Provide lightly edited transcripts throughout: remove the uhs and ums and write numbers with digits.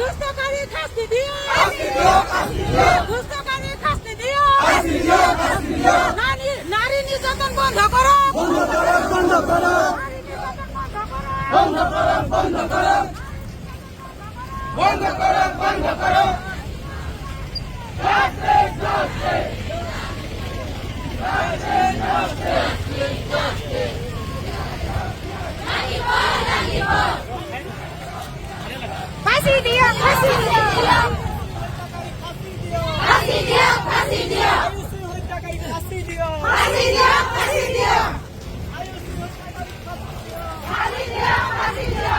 দুষ্টকারী শাস্তি দিও দুষ্টকারী শাস্তি দিও নারী নির্যাতন বন্ধ করো বন্ধ করো বন্ধ করো বন্ধ করো বন্ধ করো বন্ধ করো ফাঁসি দিও ফাঁসি দিও ফাঁসি দিও ফাঁসি দিও ফাঁসি দিও ফাঁসি দিও ফাঁসি দিও ফাঁসি দিও ফাঁসি দিও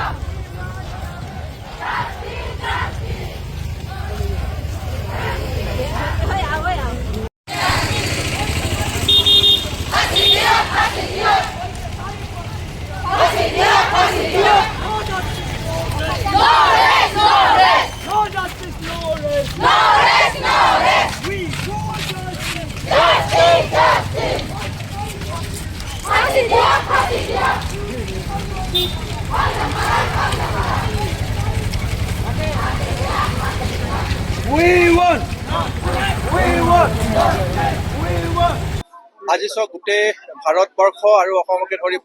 আজি চক গোটেই ভাৰতবৰ্ষ আৰু অসমকে ধৰি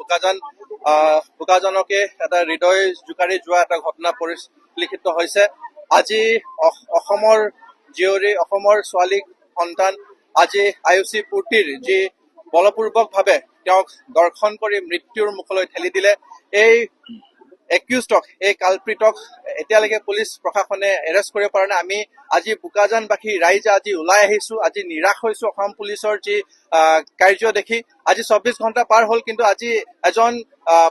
বোকাজানকে এটা হৃদয় জোকাৰি যোৱা এটা ঘটনা পৰিলক্ষিত হৈছে। আজি অসমৰ জীয়ৰী অসমৰ ছোৱালী সন্তান আজি আয়ুষী পূৰ্তিৰ যি বলপূৰ্বকভাৱে তেওঁক দৰ্শন কৰি মৃত্যুৰ মুখলৈ ঠেলি দিলে। এই একিউজডক এই কালপ্ৰিটক এতিয়ালৈকে পুলিচ প্ৰশাসনে এৰেষ্ট কৰিব পৰা নাই। আমি আজি বোকাজানবাসী ৰাইজে আজি ওলাই আহিছো, আজি নিৰাশ হৈছো অসম পুলিচৰ যি কাৰ্য দেখি। আজি 24 ঘণ্টা পাৰ হ'ল, কিন্তু আজি এজন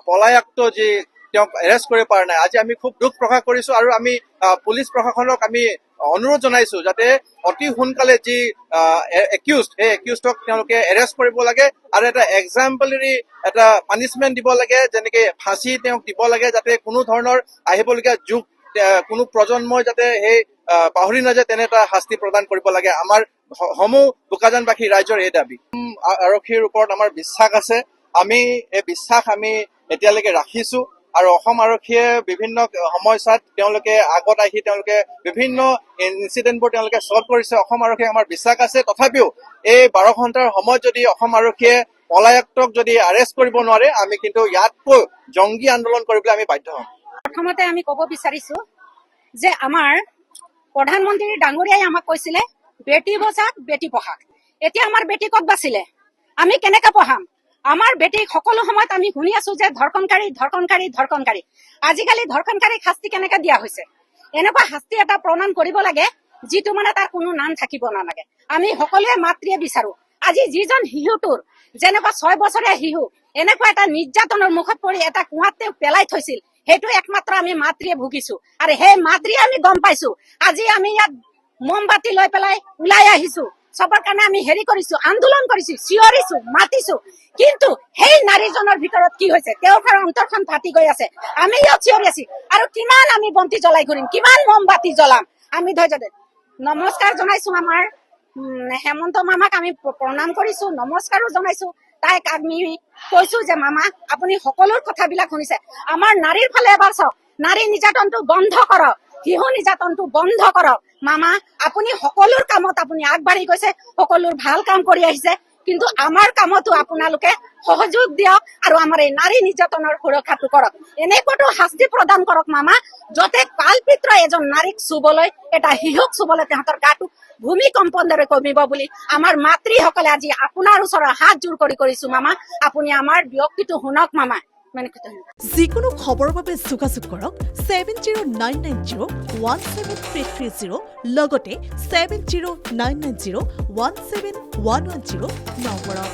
পলায়ক্ত যি তেওঁক এৰেষ্ট কৰিব পৰা নাই। আজি আমি খুব দুখ প্ৰকাশ কৰিছো আৰু আমি পুলিচ প্ৰশাসনক আমি অনুৰোধ জনাইছো যাতে অতি সোনকালে যি একিউজড সেই একিউজডক তেওঁলোকে এৰেষ্ট কৰিব লাগে আৰু এটা এক্সাম্পলাৰী এটা পানিচমেন্ট দিব লাগে, যেনেকে ফাঁচি তেওঁক দিব লাগে, যাতে কোনো ধৰণৰ আহিবলগীয়া যুগ কোনো প্ৰজন্মই যাতে সেই পাহৰি নাযায় তেনে এটা শাস্তি প্ৰদান কৰিব লাগে। আমাৰ সমূহ বোকাজানবাসী ৰাইজৰ এই দাবী। আৰক্ষীৰ ওপৰত আমাৰ বিশ্বাস আছে, আমি এই বিশ্বাস আমি এতিয়ালৈকে ৰাখিছো আৰু অসম আৰক্ষীয়ে বিভিন্ন সমস্যাত তেওঁলোকে আগত আহি তেওঁলোকে বিভিন্ন ইনচিডেণ্টবোৰ তেওঁলোকে ছল্ভ কৰিছে। অসম আৰক্ষীয়ে আমাৰ বিশ্বাস আছে। তথাপিও এই 12 ঘণ্টাৰ সময়ত যদি অসম আৰক্ষীয়ে পলায়ক্তক যদি আৰেষ্ট কৰিব নোৱাৰে, আমি কিন্তু ইয়াতকৈ জংগী আন্দোলন কৰিবলৈ আমি বাধ্য হ'ম। প্ৰথমতে আমি ক'ব বিচাৰিছো যে আমাৰ প্ৰধানমন্ত্ৰী ডাঙৰীয়াই আমাক কৈছিলে বেটি বচাওক বেটি পঢ়াওক। এতিয়া আমাৰ বেটি ক'ত বাচিলে? আমি কেনেকে পঢ়াম? আমাৰ বেটিক সকলো সময়ত আমি শুনি আছো যে ধৰ্ষণকাৰী ধৰ্ষণকাৰী ধৰ্ষণকাৰী। আজিকালি ধৰ্ষণকাৰীক শাস্তি কেনেকে দিয়া হৈছে? এনেকুৱা শাস্তি এটা প্ৰদান কৰিব লাগে যিটো মানে তাৰ কোনো নাম থাকিব নালাগে। আমি সকলোৱে মাতৃয়ে বিচাৰো। আজি যিজন শিশুটোৰ যেনেকুৱা 6 বছৰীয়া শিশু এনেকুৱা এটা নিৰ্যাতনৰ মুখত পৰি এটা কুঁৱাত তেওঁক পেলাই থৈছিল, সেইটো একমাত্ৰ আমি মাতৃয়ে ভুগিছো আৰু সেই মাতৃয়ে আমি গম পাইছো। আজি আমি ইয়াত মমবাতি লৈ পেলাই ওলাই আহিছো, চবৰ কাৰণে আমি হেৰি কৰিছো, আন্দোলন কৰিছো, চিঞৰিছো, মাতিছো, কিন্তু সেই নাৰীজনৰ ভিতৰত কি হৈছে? তেওঁৰ অন্তৰখন ফাটি গৈ আছে। আমি ইয়াত চিঞৰি আছো আৰু কিমান আমি বন্তি জ্বলাই ঘূৰিম, কিমান মমবাতি জ্বলাম? আমি ধৈৰ্য নমস্কাৰ জনাইছো আমাৰ হেমন্ত মামাক আমি প্ৰণাম কৰিছো, নমস্কাৰো জনাইছো। তাইক আমি কৈছো যে মামা আপুনি সকলোৰ কথাবিলাক শুনিছে, আমাৰ নাৰীৰ ফালে এবাৰ চাওক, নাৰী নিৰ্যাতনটো বন্ধ কৰক, শিশু নিৰ্যাতনটো বন্ধ কৰক। মামা আপুনি সকলোৰ কামত আপুনি আগবাঢ়ি গৈছে, সকলোৰ ভাল কাম কৰি আহিছে, কিন্তু আমাৰ কামতো আপোনালোকে সহযোগ দিয়ক আৰু আমাৰ এই নাৰী নিৰ্যাতনৰ সুৰক্ষাটো কৰক। এনেকুৱাটো শাস্তি প্ৰদান কৰক মামা, যাতে কালপিত্ৰ এজন নাৰীক চুবলৈ, এটা শিশুক চুবলৈ তেহঁতৰ গাটো ভূমিকম্পন দৰে কমিব বুলি আমাৰ মাতৃসকলে আজি আপোনাৰ ওচৰত হাত জোৰ কৰি কৰিছো মামা, আপুনি আমাৰ ব্যক্তিটো শুনক মামা। যিকোনো খবৰৰ বাবে যোগাযোগ কৰক 7099017330 লগতে 7099017110 নম্বৰত।